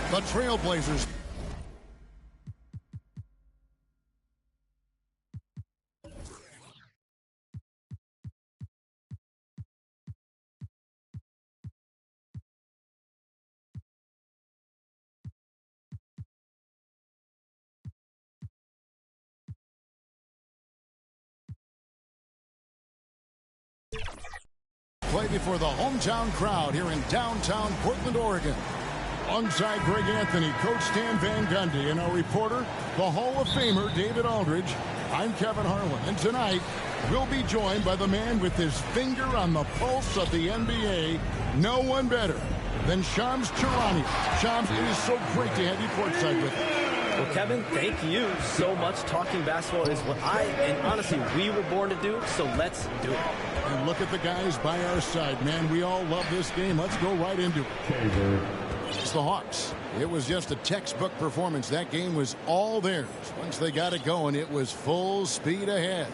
The Trailblazers. Play before the hometown crowd here in downtown Portland, Oregon. Alongside Greg Anthony, Coach Stan Van Gundy, and our reporter, the Hall of Famer David Aldridge, I'm Kevin Harlan. And tonight, we'll be joined by the man with his finger on the pulse of the NBA. No one better than Shams Charania. Shams, it is so great to have you courtside with us. Well, Kevin, thank you so much. Talking basketball is what and honestly, we were born to do, so let's do it. And look at the guys by our side, man. We all love this game. Let's go right into it. It's the Hawks. It was just a textbook performance. That game was all theirs. Once they got it going, it was full speed ahead.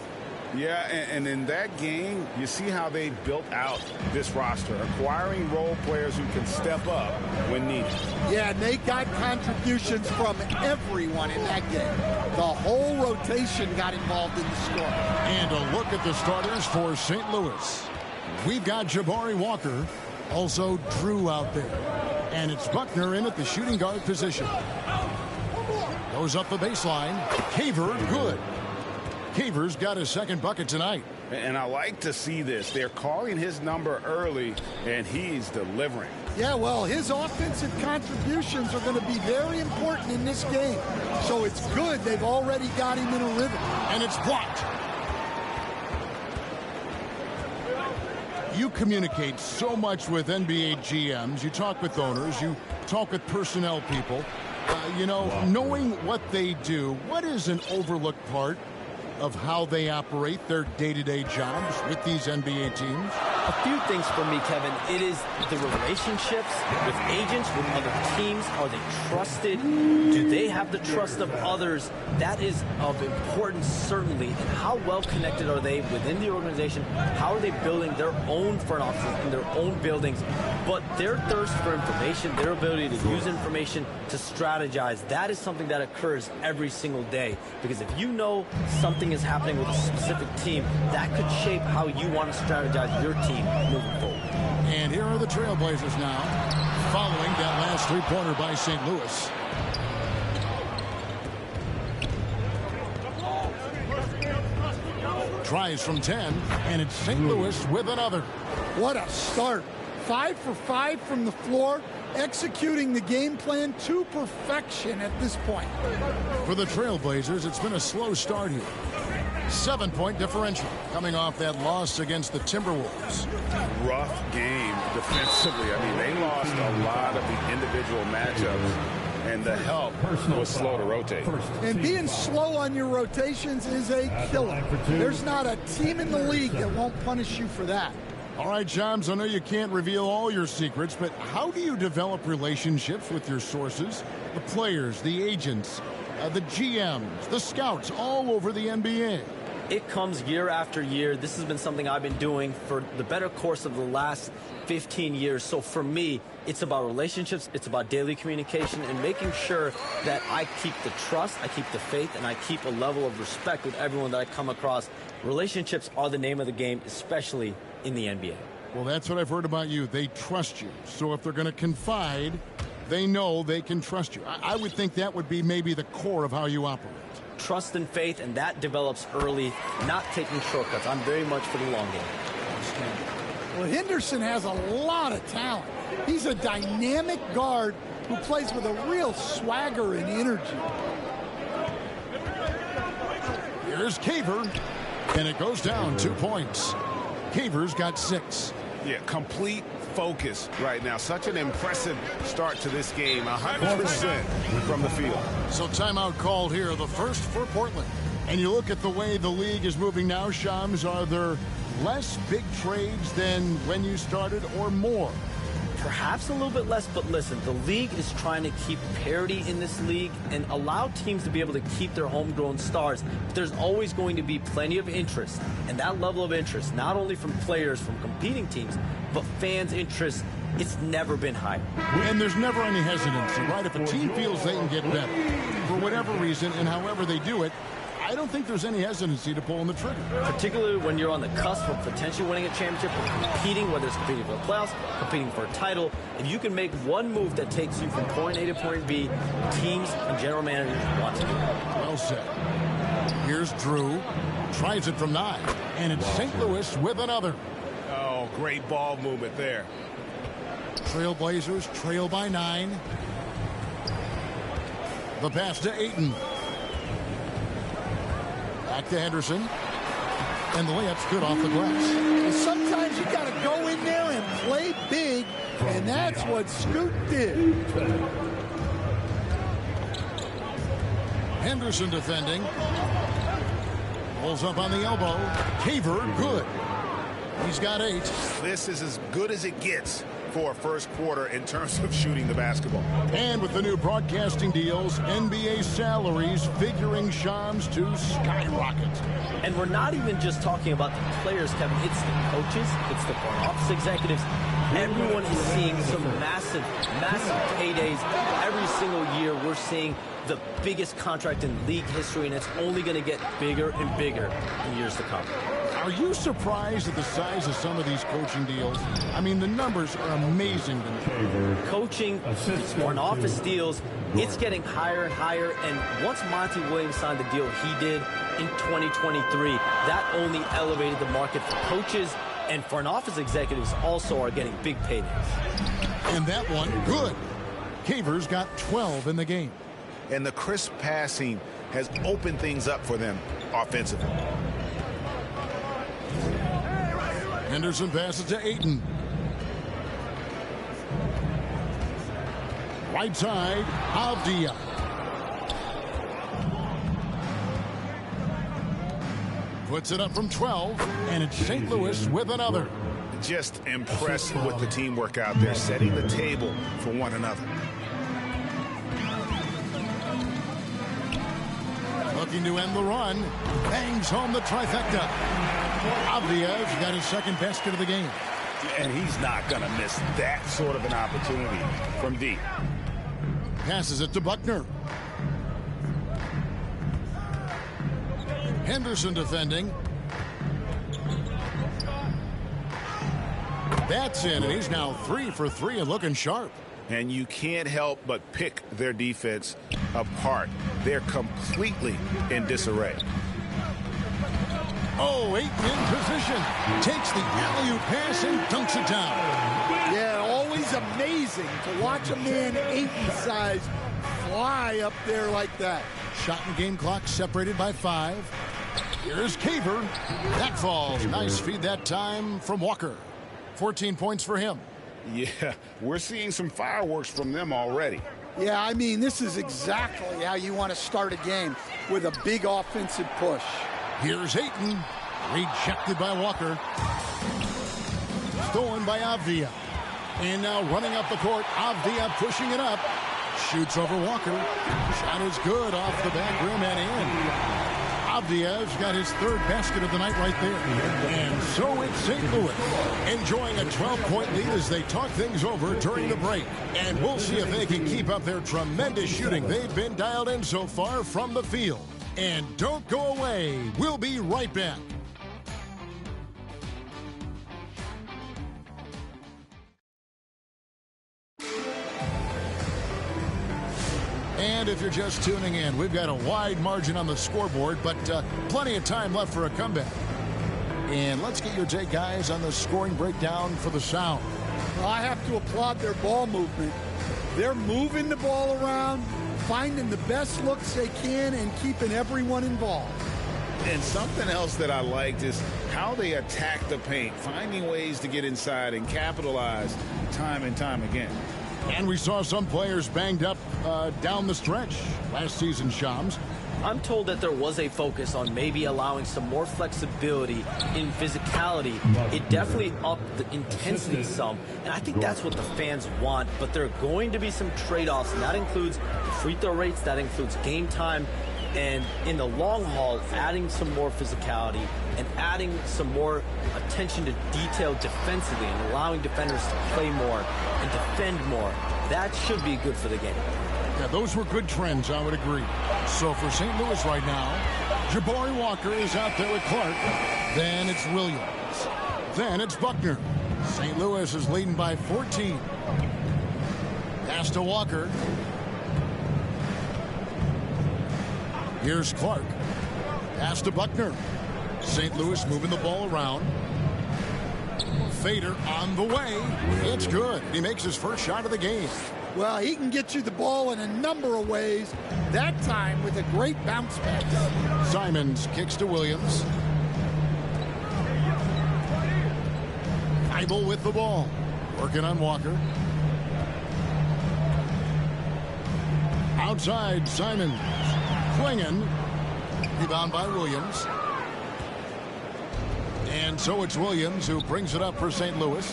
Yeah, and in that game, you see how they built out this roster, acquiring role players who can step up when needed. Yeah, and they got contributions from everyone in that game. The whole rotation got involved in the score. And a look at the starters for St. Louis. We've got Jabari Walker, also Drew out there. And it's Buckner in at the shooting guard position. Goes up the baseline. Caver, good. Caver's got his second bucket tonight. And I like to see this. They're calling his number early, and he's delivering. Yeah, well, his offensive contributions are going to be very important in this game. So it's good they've already got him in a rhythm. And it's blocked. You communicate so much with NBA GMs. You talk with owners. You talk with personnel people. You know, knowing what they do, what is an overlooked part of how they operate their day-to-day jobs with these NBA teams? A few things for me, Kevin. It is the relationships with agents, with other teams. Are they trusted? Do they have the trust of others? That is of importance, certainly. And how well connected are they within the organization? How are they building their own front offices in their own buildings? But their thirst for information, their ability to use information to strategize, that is something that occurs every single day. Because if you know something is happening with a specific team, that could shape how you want to strategize your team moving forward. And here are the Trailblazers now, following that last three-pointer by St. Louis. Tries from 10, and it's St. Louis with another. What a start. 5 for 5 from the floor, executing the game plan to perfection at this point. For the Trailblazers, it's been a slow start here. 7-point differential coming off that loss against the Timberwolves. Rough game defensively. I mean, they lost a lot of the individual matchups, and the help was slow to rotate. And being slow on your rotations is a killer. There's not a team in the league that won't punish you for that. All right, Shams, I know you can't reveal all your secrets, but how do you develop relationships with your sources, the players, the agents, the GMs, the scouts all over the NBA? It comes year after year. This has been something I've been doing for the better course of the last 15 years. So for me, it's about relationships, it's about daily communication, and making sure that I keep the trust, I keep the faith, and I keep a level of respect with everyone that I come across. Relationships are the name of the game, especially in the NBA. Well, that's what I've heard about you. They trust you. So if they're going to confide, they know they can trust you. I would think that would be maybe the core of how you operate. Trust and faith, and that develops early, not taking shortcuts. I'm very much for the long game. Well, Henderson has a lot of talent. He's a dynamic guard who plays with a real swagger and energy. Here's Caver, and it goes down 2 points. Caver's got 6. Yeah, complete focus right now. Such an impressive start to this game. 100% from the field. So timeout called here, the first for Portland. And you look at the way the league is moving now, Shams, are there less big trades than when you started or more? Perhaps a little bit less, but listen, the league is trying to keep parity in this league and allow teams to be able to keep their homegrown stars. But there's always going to be plenty of interest, and that level of interest, not only from players from competing teams, but fans' interest it's never been higher. And there's never any hesitancy, right? If a team feels they can get better for whatever reason and however they do it, I don't think there's any hesitancy to pulling the trigger. Particularly when you're on the cusp of potentially winning a championship, or competing, whether it's competing for the playoffs, competing for a title. If you can make one move that takes you from point A to point B, teams and general managers want to do it. Well said. Here's Drew. Tries it from 9. And it's St. Louis with another. Oh, great ball movement there. Trailblazers trail by 9. The pass to Ayton. Back to Henderson. And the layup's good off the glass. Sometimes you got to go in there and play big, and that's what Scoot did. Henderson defending. Pulls up on the elbow. Caver, good. He's got 8. This is as good as it gets for a first quarter in terms of shooting the basketball. And with the new broadcasting deals, NBA salaries figuring Shams to skyrocket. And we're not even just talking about the players, Kevin. It's the coaches, it's the front office executives. Everyone is seeing some massive paydays. Every single year we're seeing the biggest contract in league history, and it's only going to get bigger and bigger in years to come. Are you surprised at the size of some of these coaching deals? I mean, the numbers are amazing to me. Coaching, these front office deals, it's getting higher and higher. And once Monty Williams signed the deal he did in 2023, that only elevated the market for coaches, and front office executives also are getting big paydays. And that one, good. Caver's got 12 in the game. And the crisp passing has opened things up for them offensively. Henderson passes to Ayton. Right side, Avdia. Puts it up from 12, and it's St. Louis with another. Just impressed with the teamwork out there, setting the table for one another. Looking to end the run. Bangs home the trifecta. Avdia's got his second basket of the game. And he's not going to miss that sort of an opportunity from deep. Passes it to Buckner. Henderson defending. That's in, and he's now 3 for 3 and looking sharp. And you can't help but pick their defense apart. They're completely in disarray. Oh, Ayton in position. Takes the alley-oop pass and dunks it down. Yeah, always amazing to watch a man Ayton's size fly up there like that. Shot and game clock separated by 5. Here's Caver. That falls. Nice feed that time from Walker. 14 points for him. Yeah, we're seeing some fireworks from them already. Yeah, I mean, this is exactly how you want to start a game, with a big offensive push. Here's Ayton. Rejected by Walker. Stolen by Avdia. And now running up the court, Avdia pushing it up. Shoots over Walker. Shot is good off the back rim and in. Avdia's got his 3rd basket of the night right there. And so it's St. Louis enjoying a 12-point lead as they talk things over during the break. And we'll see if they can keep up their tremendous shooting they've been dialed in so far from the field. And don't go away. We'll be right back. And if you're just tuning in, we've got a wide margin on the scoreboard, but plenty of time left for a comeback. And let's get your take, guys, on the scoring breakdown for the Sound. Well, I have to applaud their ball movement. They're moving the ball around, finding the best looks they can, and keeping everyone involved. And something else that I liked is how they attack the paint, finding ways to get inside and capitalize time and time again. And we saw some players banged up down the stretch last season, Shams. I'm told that there was a focus on maybe allowing some more flexibility in physicality. It definitely upped the intensity some, and I think that's what the fans want. But there are going to be some trade-offs, and that includes free throw rates, that includes game time. And in the long haul, adding some more physicality and adding some more attention to detail defensively and allowing defenders to play more and defend more, that should be good for the game. Yeah, those were good trends, I would agree. So for St. Louis right now, Jabari Walker is out there with Clark. Then it's Williams. Then it's Buckner. St. Louis is leading by 14. Pass to Walker. Here's Clark. Pass to Buckner. St. Louis moving the ball around. Fader on the way. It's good. He makes his first shot of the game. Well, he can get you the ball in a number of ways. That time with a great bounce back. Simons kicks to Williams. Eibel with the ball. Working on Walker. Outside, Simons. Klingon. Rebound by Williams. And so it's Williams who brings it up for St. Louis.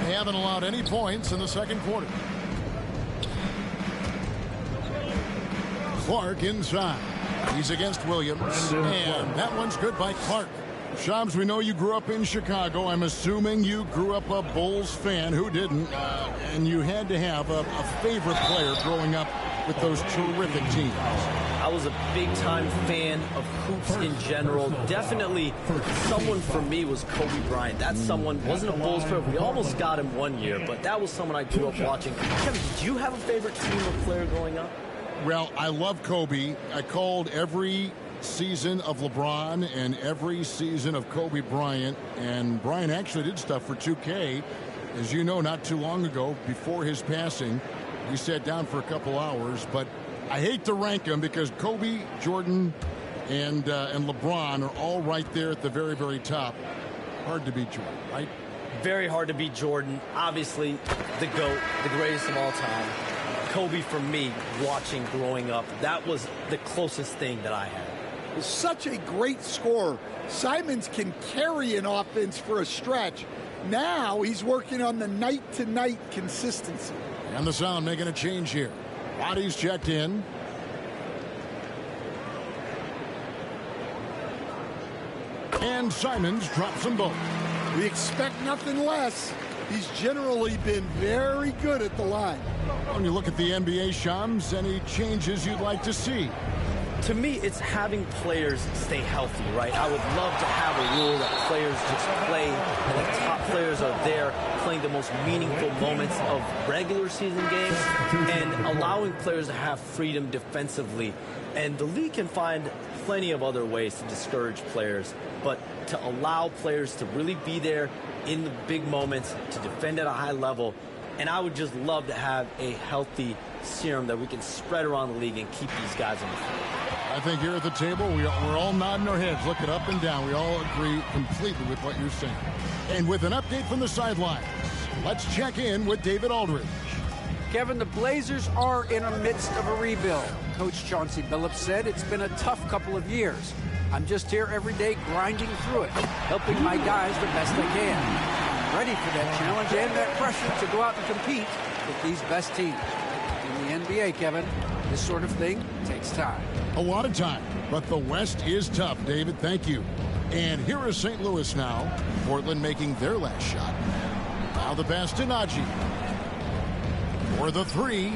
They haven't allowed any points in the second quarter. Clark inside. He's against Williams. And that one's good by Clark. Shams, we know you grew up in Chicago. I'm assuming you grew up a Bulls fan. Who didn't? And you had to have a favorite player growing up with those terrific teams. I was a big-time fan of hoops in general. Definitely someone for me was Kobe Bryant. That someone wasn't a Bulls player. We almost got him one year, but that was someone I grew up watching. Kevin, did you have a favorite team or player growing up? Well, I love Kobe. I called every season of LeBron and every season of Kobe Bryant. And Bryant actually did stuff for 2K. As you know, not too long ago, before his passing, we sat down for a couple hours. But I hate to rank them because Kobe, Jordan, and LeBron are all right there at the very, very top. Hard to beat Jordan, right? Very hard to beat Jordan. Obviously, the GOAT, the greatest of all time. Kobe, for me, watching growing up, that was the closest thing that I had. Such a great scorer. Simons can carry an offense for a stretch. Now he's working on the night-to-night consistency. And the Sound making a change here. Bodies checked in. And Simons drops them both. We expect nothing less. He's generally been very good at the line. When you look at the NBA, Shams, any changes you'd like to see? To me, it's having players stay healthy, right? I would love to have a rule that players just play and the top players are there playing the most meaningful moments of regular season games and allowing players to have freedom defensively. And the league can find plenty of other ways to discourage players, but to allow players to really be there in the big moments, to defend at a high level. And I would just love to have a healthy serum that we can spread around the league and keep these guys on the field. I think here at the table, we're all nodding our heads, looking up and down. We all agree completely with what you're saying. And with an update from the sidelines, let's check in with David Aldridge. Kevin, the Blazers are in the midst of a rebuild. Coach Chauncey Billups said it's been a tough couple of years. I'm just here every day grinding through it, helping my guys the best I can. I'm ready for that challenge and that pressure to go out and compete with these best teams. In the NBA, Kevin, this sort of thing takes time. A lot of time, but the West is tough, David. Thank you. And here is St. Louis now. Portland making their last shot. Now the pass to Najee. For the three.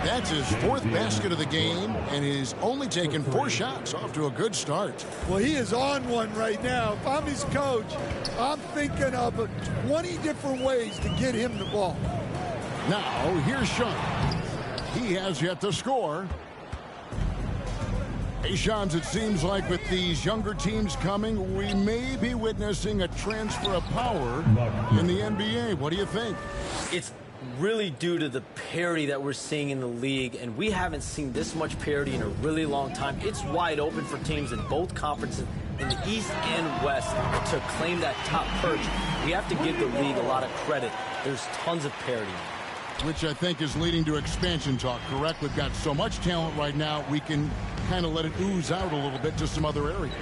That's his fourth basket of the game, and he's only taken 4 shots. Off to a good start. Well, he is on one right now. If I'm his coach, I'm thinking of 20 different ways to get him the ball. Now, here's Sean. He has yet to score. Hey, Shams, it seems like with these younger teams coming, we may be witnessing a transfer of power in the NBA. What do you think? It's really due to the parity that we're seeing in the league, and we haven't seen this much parity in a really long time. It's wide open for teams in both conferences, in the East and West, to claim that top perch. We have to give the league a lot of credit. There's tons of parity. Which I think is leading to expansion talk, correct? We've got so much talent right now, we can kind of let it ooze out a little bit to some other areas.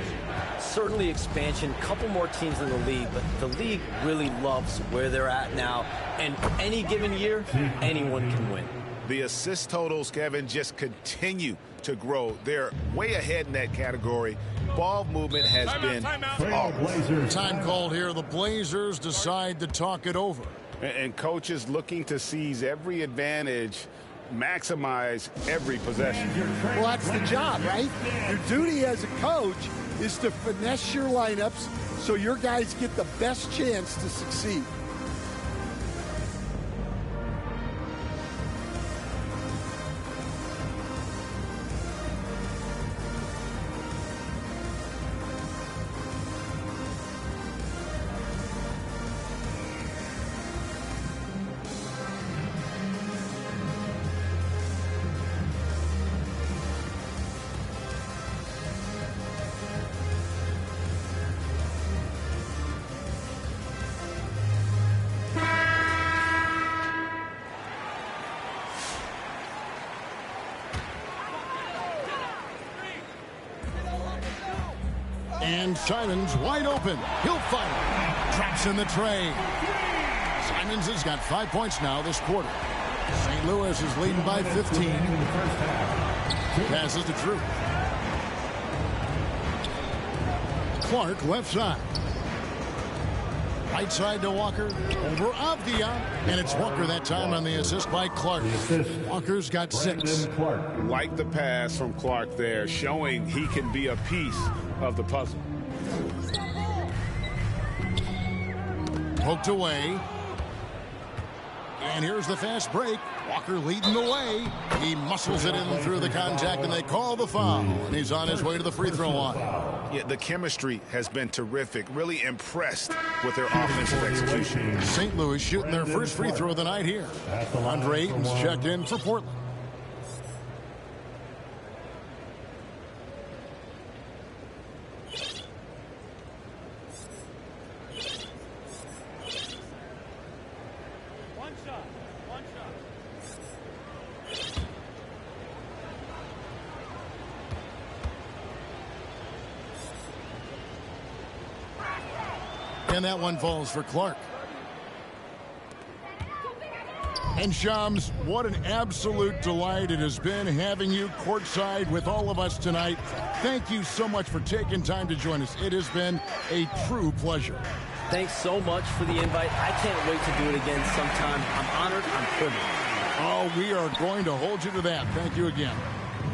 Certainly expansion, couple more teams in the league, but the league really loves where they're at now. And any given year, anyone can win. The assist totals, Kevin, just continue to grow. They're way ahead in that category. Ball movement has been flawless. Time called here. The Blazers decide to talk it over. And coaches looking to seize every advantage, maximize every possession. Well, that's the job, right? Your duty as a coach is to finesse your lineups so your guys get the best chance to succeed. And Simons wide open. He'll fire. Drops in the tray. Simons has got 5 points now this quarter. St. Louis is leading by 15. Passes to Drew. Clark left side. Right side to Walker. Over Avdia. And it's Walker that time on the assist by Clark. Walker's got 6. Like the pass from Clark there, showing he can be a piece of the puzzle. Poked away. And here's the fast break. Walker leading the way. He muscles it in through the contact, and they call the foul. And he's on his way to the free throw line. Yeah, the chemistry has been terrific. Really impressed with their offensive execution. St. Louis shooting their first free throw of the night here. Andre Ayton's checked in for Portland. And that one falls for Clark. And Shams, what an absolute delight it has been having you courtside with all of us tonight. Thank you so much for taking time to join us. It has been a true pleasure. Thanks so much for the invite. I can't wait to do it again sometime. I'm honored. I'm privileged. Oh, we are going to hold you to that. Thank you again.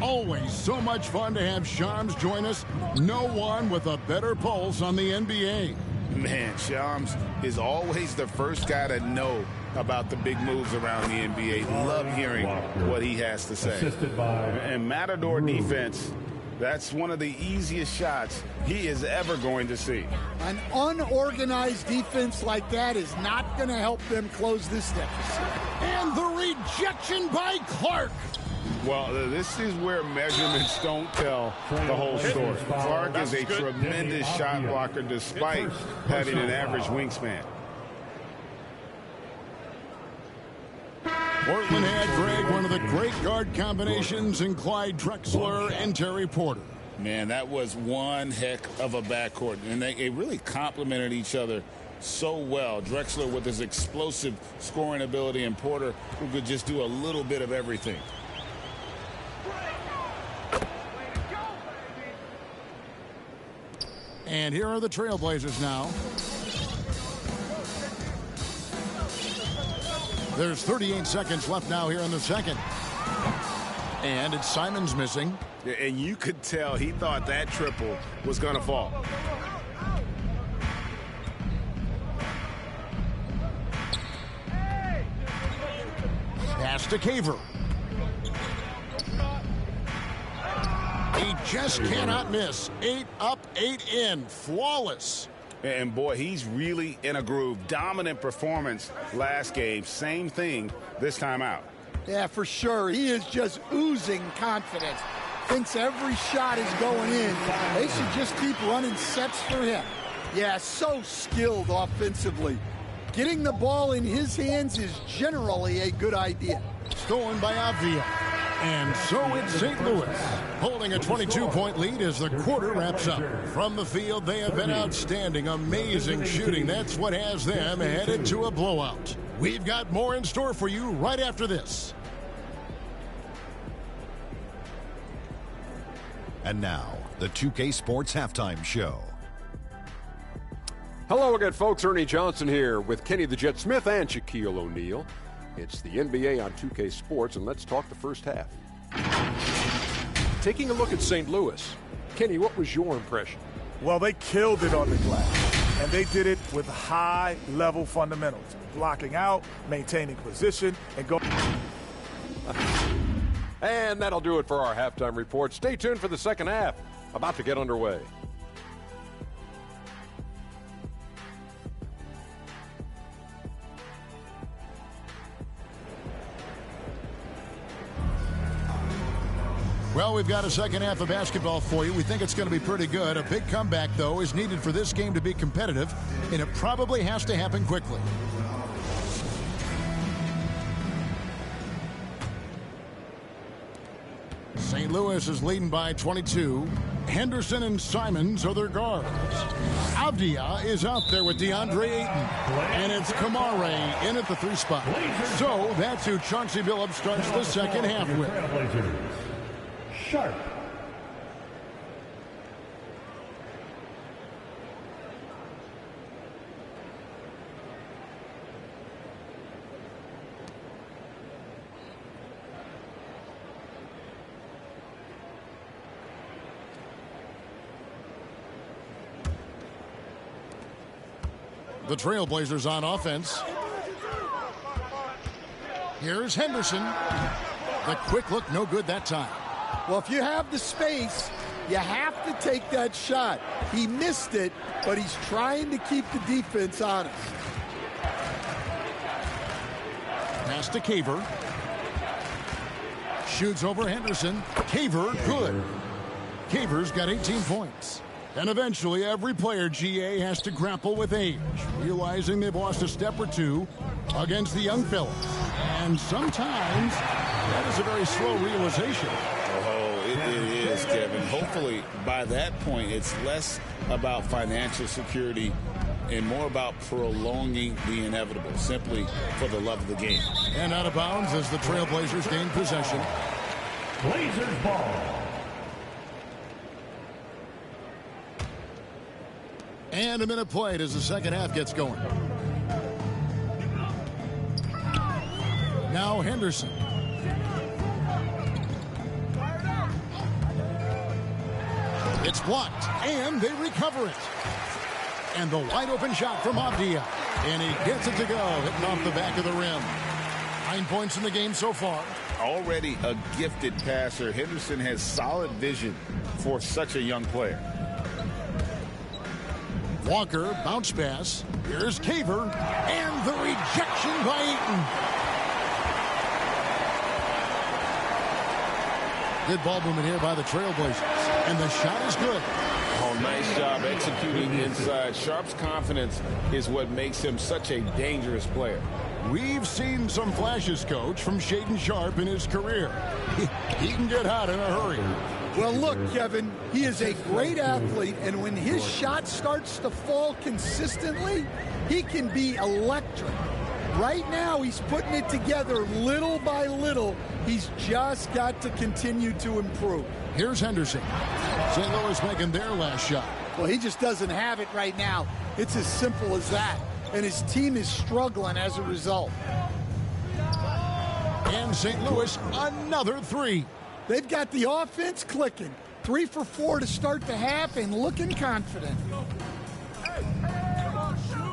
Always so much fun to have Shams join us. No one with a better pulse on the NBA. Man, Shams is always the first guy to know about the big moves around the NBA. Love hearing what he has to say. And Matador defense, that's one of the easiest shots he is ever going to see. An unorganized defense like that is not going to help them close this deficit. And the rejection by Clark. Well, this is where measurements don't tell the whole story. Clark is a tremendous shot blocker despite having an average wingspan. Portland had, Greg, one of the great guard combinations in Clyde Drexler and Terry Porter. Man, that was one heck of a backcourt, and they really complemented each other so well. Drexler with his explosive scoring ability, and Porter who could just do a little bit of everything. And here are the Trailblazers now. There's 38 seconds left now here in the second. And it's Simons missing. And you could tell he thought that triple was going to fall. Pass to Caver. He just cannot miss. 8 up, 8 in. Flawless. And boy, he's really in a groove. Dominant performance last game. Same thing this time out. Yeah, for sure. He is just oozing confidence. Thinks every shot is going in. They should just keep running sets for him. Yeah, so skilled offensively. Getting the ball in his hands is generally a good idea. Stolen by Avdia. And so it's St. Louis holding a 22-point lead as the quarter wraps up. From the field, they have been outstanding, amazing shooting. That's what has them headed to a blowout. We've got more in store for you right after this. And now, the 2K Sports Halftime Show. Hello again, folks. Ernie Johnson here with Kenny the Jet Smith and Shaquille O'Neal. It's the NBA on 2K Sports, and let's talk the first half. Taking a look at St. Louis. Kenny, what was your impression? Well, they killed it on the glass, and they did it with high-level fundamentals. Blocking out, maintaining position, and going. And that'll do it for our halftime report. Stay tuned for the second half. About to get underway. Well, we've got a second half of basketball for you. We think it's going to be pretty good. A big comeback, though, is needed for this game to be competitive, and it probably has to happen quickly. St. Louis is leading by 22. Henderson and Simons are their guards. Avdia is out there with DeAndre Ayton. And it's Kamare in at the 3 spot. So that's who Chauncey Billups starts the second half with. Trailblazers. Sharp. The Trailblazers on offense. Here's Henderson. The quick look, no good that time. Well, if you have the space, you have to take that shot. He missed it, but he's trying to keep the defense honest. Pass to Caver. Shoots over Henderson. Caver, good. Caver's got 18 points. And eventually, every player, GA, has to grapple with age, realizing they've lost a step or two against the young fellas. And sometimes, that is a very slow realization. Oh, it is, Kevin. Hopefully, by that point, it's less about financial security and more about prolonging the inevitable, simply for the love of the game. And out of bounds as the Trailblazers gain possession. Blazers ball. And a minute played as the second half gets going. Now Henderson. It's blocked, and they recover it. And the wide open shot from Avdia. And he gets it to go, hitting off the back of the rim. 9 points in the game so far. Already a gifted passer, Henderson has solid vision for such a young player. Walker, bounce pass. Here's Caver, and the rejection by Ayton. Good ball movement here by the Trailblazers, and the shot is good. Oh, nice job executing inside. Sharp's confidence is what makes him such a dangerous player. We've seen some flashes, Coach, from Shaedon Sharpe in his career. He can get hot in a hurry. Well, look, Kevin, he is a great athlete, and when his shot starts to fall consistently, he can be electric. Right now, he's putting it together little by little. He's just got to continue to improve. Here's Henderson. St. Louis making their last shot. Well, he just doesn't have it right now. It's as simple as that. And his team is struggling as a result. And St. Louis, another 3. They've got the offense clicking. 3 for 4 to start the half and looking confident.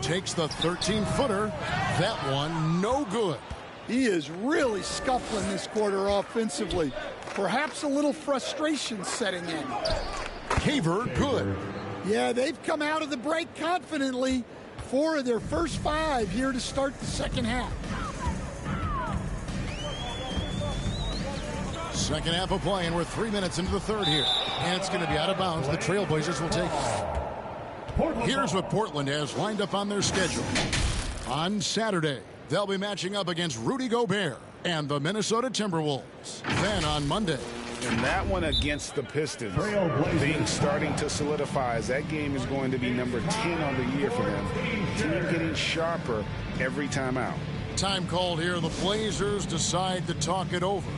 Takes the 13-footer. That one, no good. He is really scuffling this quarter offensively. Perhaps a little frustration setting in. Caver, good. Yeah, they've come out of the break confidently. 4 of their first 5 here to start the second half. Second half of play, and we're 3 minutes into the third here. And it's going to be out of bounds. The Trailblazers will take it. Here's what Portland has lined up on their schedule. On Saturday, they'll be matching up against Rudy Gobert and the Minnesota Timberwolves. Then on Monday. And that one against the Pistons, things starting to solidify as that game is going to be number 10 on the year for them. Team getting sharper every time out. Time called here. The Blazers decide to talk it over.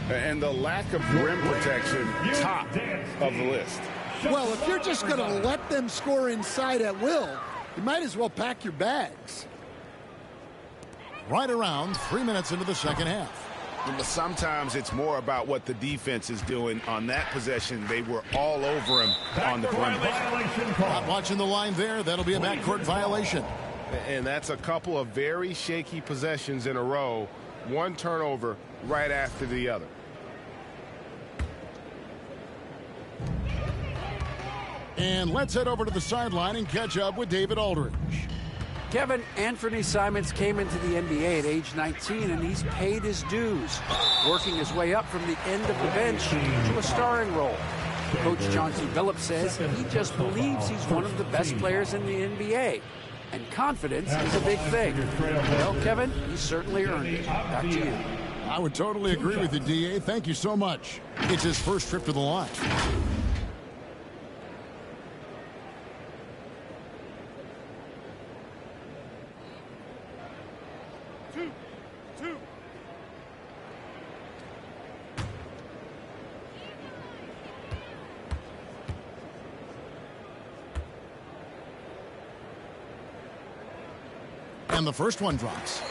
And the lack of rim protection, top of the list. Well, if you're just going to let them score inside at will, you might as well pack your bags. Right around 3 minutes into the second half. But sometimes it's more about what the defense is doing. On that possession, they were all over him on the perimeter. Not watching the line there. That'll be a backcourt violation. And that's a couple of very shaky possessions in a row. One turnover right after the other. And let's head over to the sideline and catch up with David Aldridge. Kevin, Anthony Simons came into the NBA at age 19, and he's paid his dues, working his way up from the end of the bench to a starring role. Coach Chauncey Billups says he just believes he's one of the best players in the NBA, and confidence is a big thing. Well, Kevin, he certainly earned it. Back to you. I would totally agree with you, D.A. Thank you so much. It's his first trip to the line. And the first one drops.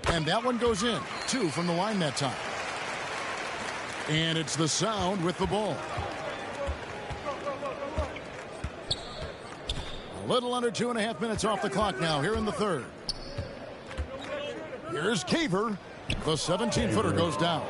And that one goes in. 2 from the line that time. And it's the Sound with the ball. A little under 2.5 minutes off the clock now here in the third. Here's Caver. The 17-footer goes down.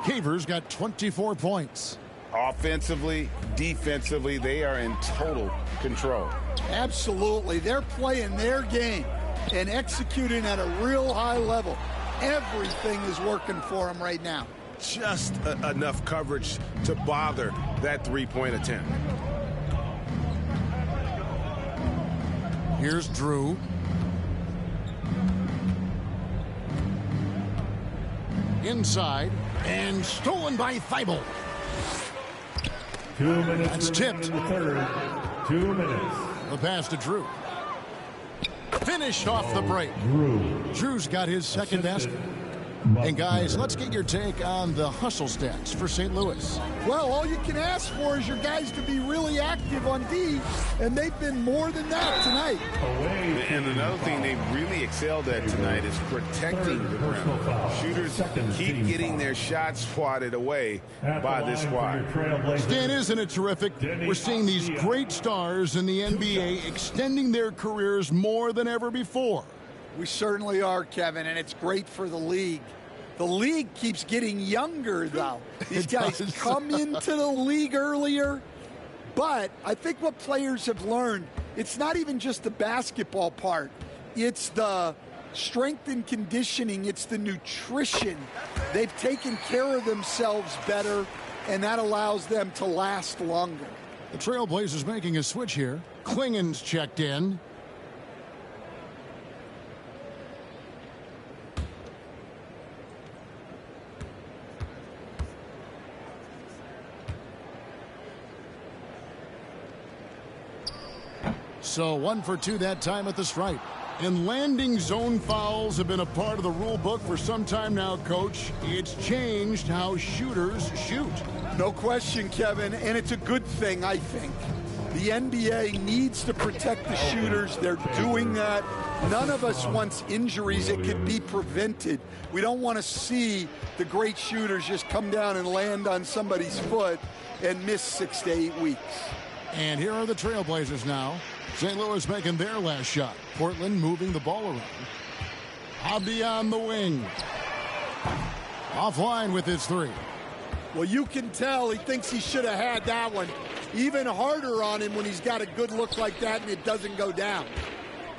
Caver's got 24 points. Offensively, defensively, they are in total control. Absolutely. They're playing their game and executing at a real high level. Everything is working for them right now. Just enough coverage to bother that three-point attempt. Here's Drew. Inside and stolen by Thibault. 2 minutes. That's tipped. In the third. 2 minutes. The pass to Drew. Finished off the break. Drew's got his second basket. And guys, let's get your take on the hustle stats for St. Louis. Well, all you can ask for is your guys to be really active on D, and they've been more than that tonight. And another thing they've really excelled at tonight is protecting the rim. Shooters keep getting their shots swatted away by this squad. Stan, isn't it terrific? We're seeing these great stars in the NBA extending their careers more than ever before. We certainly are, Kevin, and it's great for the league. The league keeps getting younger, though. These guys come into the league earlier, but I think what players have learned, it's not even just the basketball part. It's the strength and conditioning. It's the nutrition. They've taken care of themselves better, and that allows them to last longer. The Trailblazers making a switch here. Klingen's checked in. So 1 for 2 that time at the stripe. And landing zone fouls have been a part of the rule book for some time now, Coach. It's changed how shooters shoot. No question, Kevin, and it's a good thing, I think. The NBA needs to protect the shooters. They're doing that. None of us wants injuries that could be prevented. We don't want to see the great shooters just come down and land on somebody's foot and miss 6 to 8 weeks. And here are the Trailblazers now. St. Louis making their last shot. Portland moving the ball around. Abdi on the wing. Offline with his three. Well, you can tell he thinks he should have had that one. Even harder on him when he's got a good look like that and it doesn't go down.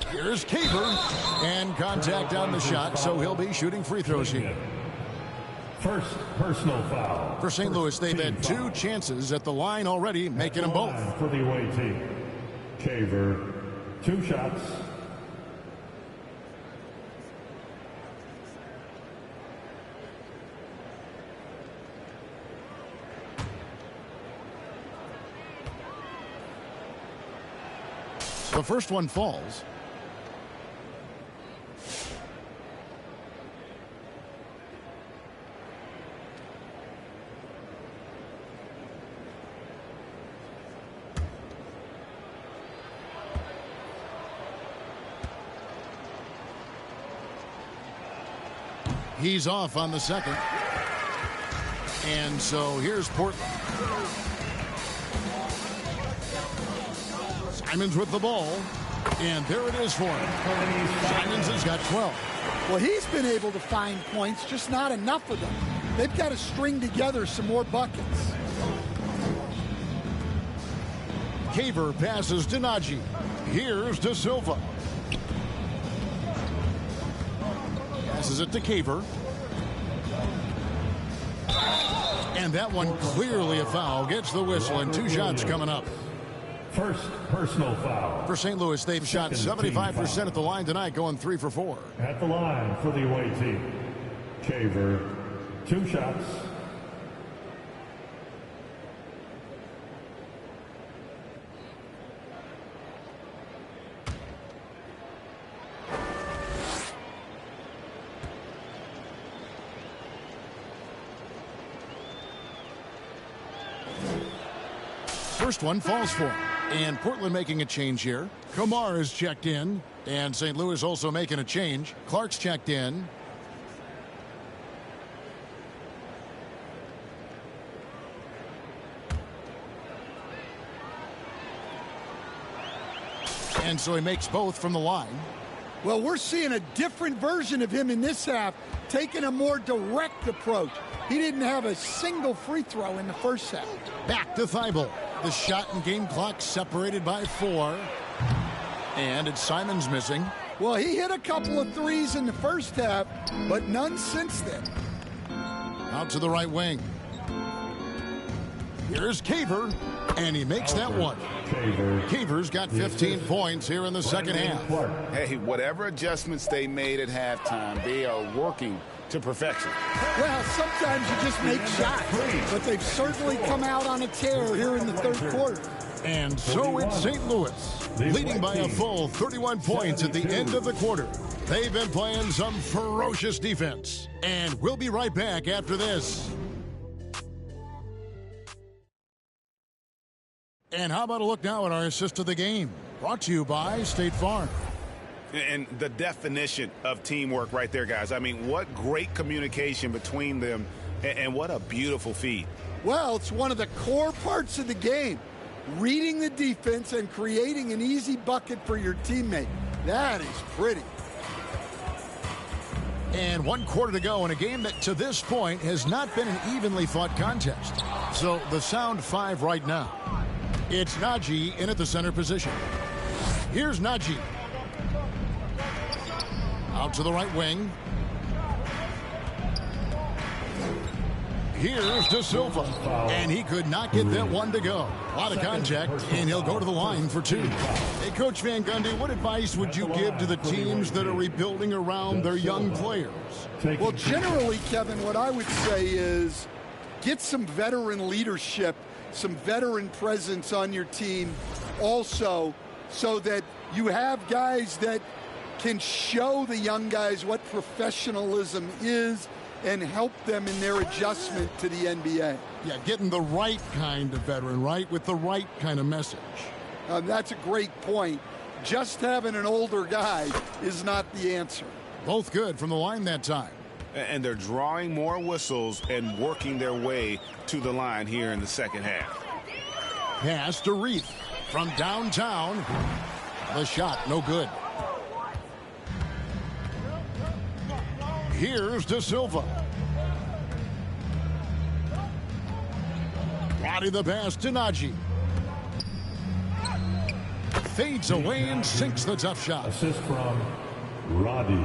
Here's Caver. And contact on the shot, so he'll be shooting free throws here. First personal foul. For St. Louis, they've had 2 chances at the line already, making them both. For the away team. Caver, 2 shots. The first one falls. He's off on the second. And so here's Portland. Simons with the ball. And there it is for him. Simons has got 12. Well, he's been able to find points, just not enough of them. They've got to string together some more buckets. Caver passes to Nagy. Here's De Silva. Passes it to Caver. And that one clearly a foul. Gets the whistle, and 2 shots coming up. First personal foul. For St. Louis, they've shot 75% at the line tonight, going 3 for 4. At the line for the away team, Caver, 2 shots. First one falls for him. And Portland making a change here. Kamar is checked in. And St. Louis also making a change. Clark's checked in. And so he makes both from the line. Well, we're seeing a different version of him in this half, taking a more direct approach. He didn't have a single free throw in the first half. Back to Thibault. The shot and game clock separated by 4. And it's Simons missing. Well, he hit a couple of threes in the first half, but none since then. Out to the right wing. Here's Caver, and he makes that one. Caver's got 15 points here in the second half. Hey, whatever adjustments they made at halftime, they are working to perfection. Well, sometimes you just make shots, but they've certainly come out on a tear here in the third quarter. And so it's St. Louis, leading by a full 31 points at the end of the quarter. They've been playing some ferocious defense. And we'll be right back after this. And how about a look now at our assist of the game? Brought to you by State Farm. And the definition of teamwork right there, guys. I mean, what great communication between them, and what a beautiful feed. Well, it's one of the core parts of the game. Reading the defense and creating an easy bucket for your teammate. That is pretty. And 1 quarter to go in a game that to this point has not been an evenly fought contest. So the sound 5 right now. It's Nagy in at the center position. Here's Nagy. Out to the right wing. Here's De Silva. And he could not get that one to go. A lot of contact, and he'll go to the line for 2. Hey, Coach Van Gundy, what advice would you give to the teams that are rebuilding around their young players? Well, generally, Kevin, what I would say is get some veteran leadership, some veteran presence on your team also, so that you have guys that can show the young guys what professionalism is and help them in their adjustment to the NBA. Yeah, getting the right kind of veteran, right, with the right kind of message. That's a great point. Just having an older guy is not the answer. Both good from the line that time. And they're drawing more whistles and working their way to the line here in the second half. Pass to Reith from downtown. The shot, no good. Here's De Silva. Body the pass to Nagy. Fades away and sinks the tough shot. Assist from Roddy.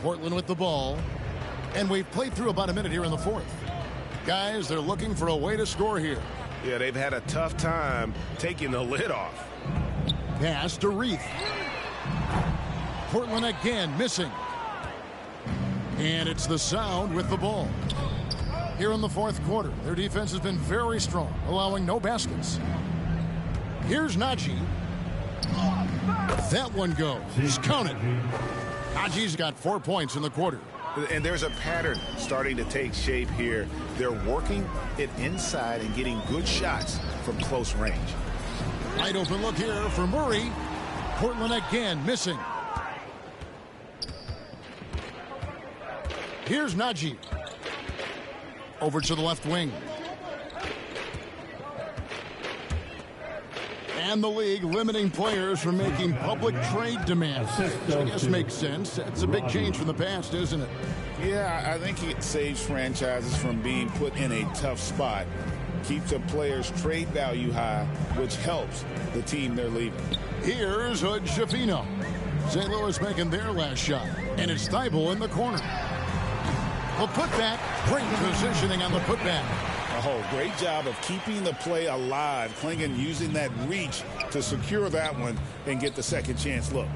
Portland with the ball. And we've played through about a minute here in the fourth. Guys, they're looking for a way to score here. Yeah, they've had a tough time taking the lid off. Pass to Reith. Portland again missing. And it's the Sound with the ball. Here in the fourth quarter, their defense has been very strong, allowing no baskets. Here's Nagy. That one goes. Count it. Najee's got 4 points in the quarter. And there's a pattern starting to take shape here. They're working it inside and getting good shots from close range. Wide open look here for Murray. Portland again missing. Here's Najee. Over to the left wing. And the league limiting players from making public trade demands. Which I guess makes sense. It's a big change from the past, isn't it? Yeah, I think it saves franchises from being put in a tough spot. Keeps a player's trade value high, which helps the team they're leaving. Here's Hood Schifino. St. Louis making their last shot. And it's Thibault in the corner. The putback. Great positioning on the putback. Oh, great job of keeping the play alive. Klingon using that reach to secure that one and get the second chance look.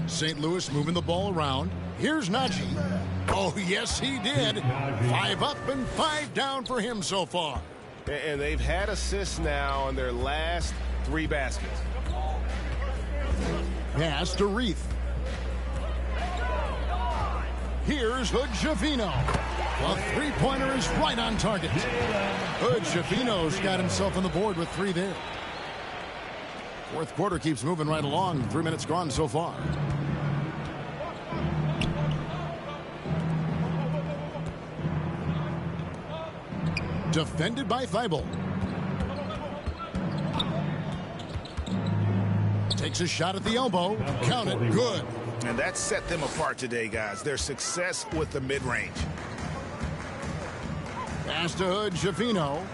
St. Louis moving the ball around. Here's Najee. Oh, yes, he did. 5 up and 5 down for him so far. And they've had assists now in their last 3 baskets. Pass to Reith. Here's Hood Schifino. The three-pointer is right on target. Hood Schifino's got himself on the board with 3 there. Fourth quarter keeps moving right along. 3 minutes gone so far. Defended by Thibault. Takes a shot at the elbow. Count it. Good. And that set them apart today, guys. Their success with the mid-range. Pass to Hood Schifino.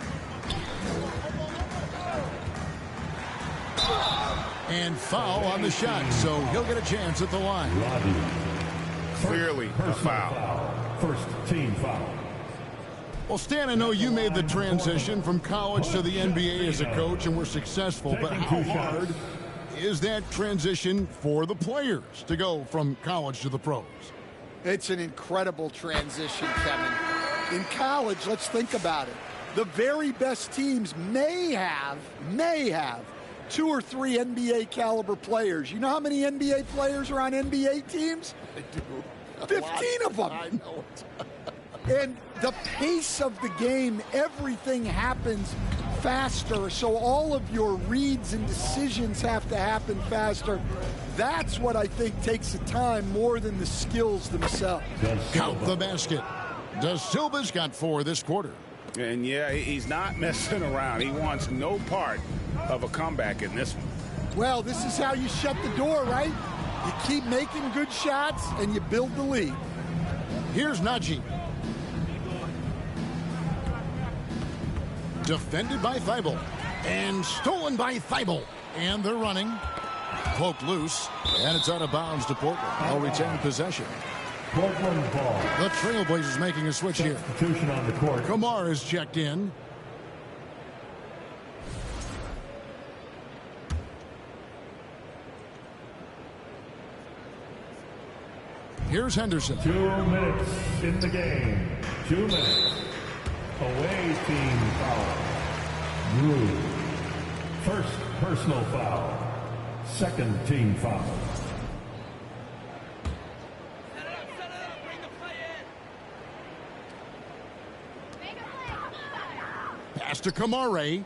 And foul on the shot, so he'll get a chance at the line. Clearly a foul. First team foul. Well, Stan, I know you made the transition from college to the NBA as a coach and were successful, but how hard is that transition for the players to go from college to the pros? It's an incredible transition, Kevin. In college, let's think about it. The very best teams may have 2 or 3 NBA caliber players. You know how many NBA players are on NBA teams? I do. 15 of them. I know it. And the pace of the game, everything happens faster, so all of your reads and decisions have to happen faster. That's what I think takes the time more than the skills themselves. Count the basket. Da Silva's got 4 this quarter. And yeah, he's not messing around. He wants no part of a comeback in this one. Well, this is how you shut the door, right? You keep making good shots and you build the lead. Here's Najee. Defended by Thibault. And stolen by Thibault. And they're running. Poked loose. And it's out of bounds to Portland. They'll retain possession. Portland ball. The Trailblazers making a switch here. Substitution on the court. Kamar is checked in. Here's Henderson. 2 minutes in the game. 2 minutes. Away team foul. Rue. First personal foul. Second team foul. Pass to Kamare.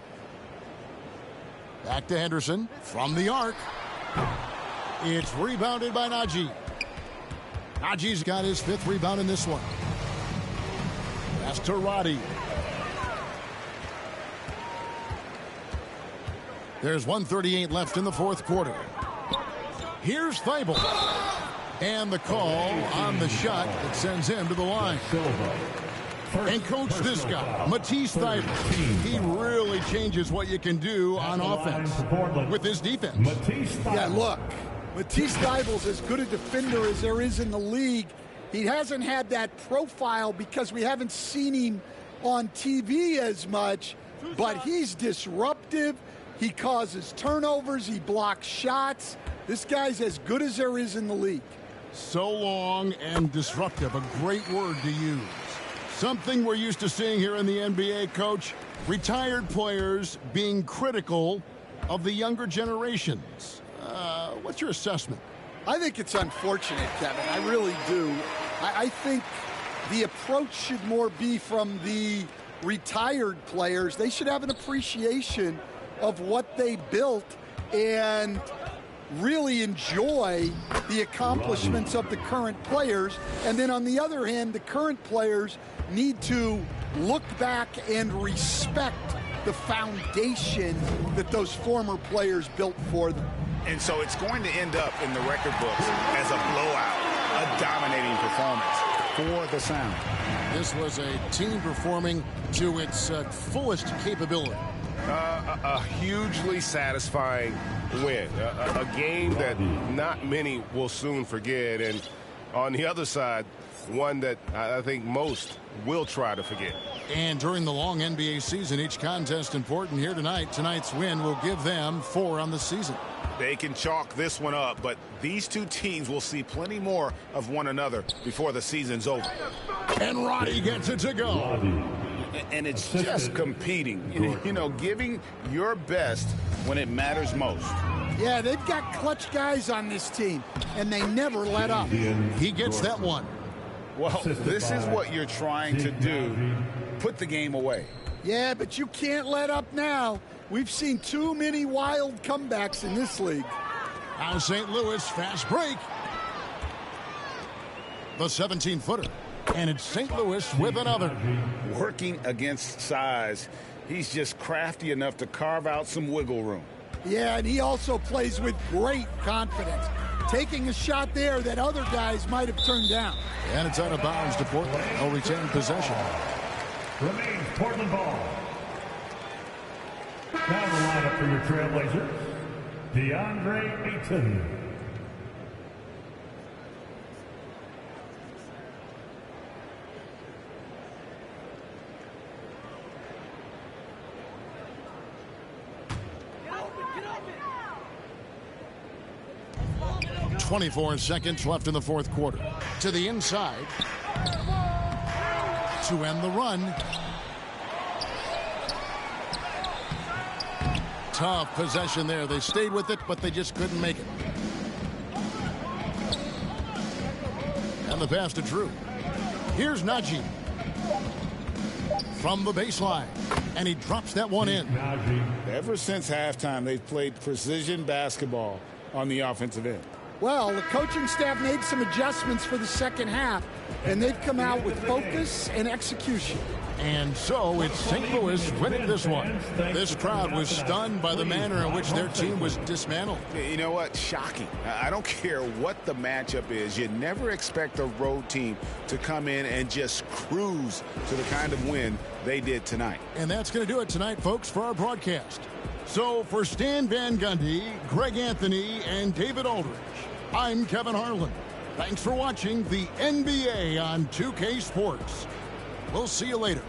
Back to Henderson. From the arc. It's rebounded by Najee. Najee's got his 5th rebound in this one. Pass to Roddy. There's 1:38 left in the 4th quarter. Here's Thibault. And the call on the shot that sends him to the line. And coach, this guy, Matisse Thybulle, he really changes what you can do on offense with his defense. Yeah, look, Matisse Thybulle's as good a defender as there is in the league. He hasn't had that profile because we haven't seen him on TV as much, but he's disruptive. He causes turnovers. He blocks shots. This guy's as good as there is in the league. So long and disruptive, a great word to use. Something we're used to seeing here in the NBA, Coach. Retired players being critical of the younger generations. What's your assessment? I think it's unfortunate, Kevin. I really do. I think the approach should more be from the retired players. They should have an appreciation of what they built and really enjoy the accomplishments of the current players. And then on the other hand, the current players need to look back and respect the foundation that those former players built for them. And so it's going to end up in the record books as a blowout, a dominating performance for the Sound. This was a team performing to its fullest capability. A hugely satisfying win. A game that not many will soon forget. And on the other side, one that I think most will try to forget. And during the long NBA season, each contest important here tonight. Tonight's win will give them 4 on the season. They can chalk this one up, but these two teams will see plenty more of one another before the season's over. And Roddy gets it to go. And it's just competing, you know, giving your best when it matters most. Yeah, they've got clutch guys on this team, and they never let up. He gets that one. Well, this is what you're trying to do. Put the game away. Yeah, but you can't let up now. We've seen too many wild comebacks in this league. Now St. Louis, fast break. The 17-footer. And it's St. Louis with another. Working against size, he's just crafty enough to carve out some wiggle room. Yeah, and he also plays with great confidence, taking a shot there that other guys might have turned down. And it's out of bounds to Portland. They'll retain possession. Remains Portland ball. Now the lineup for your Trailblazers, DeAndre Ayton. Get 24 seconds left in the fourth quarter. To the inside. To end the run. Tough possession there. They stayed with it, but they just couldn't make it. And the pass to Drew. Here's Najee. From the baseline. And he drops that one in. Ever since halftime, they've played precision basketball on the offensive end. Well, the coaching staff made some adjustments for the second half, and they've come out with focus and execution. And so it's St. Louis winning this one. This crowd was stunned by the manner in which their team was dismantled. You know what? Shocking. I don't care what the matchup is. You never expect a road team to come in and just cruise to the kind of win they did tonight. And that's going to do it tonight, folks, for our broadcast. So for Stan Van Gundy, Greg Anthony, and David Aldridge, I'm Kevin Harlan. Thanks for watching the NBA on 2K Sports. We'll see you later.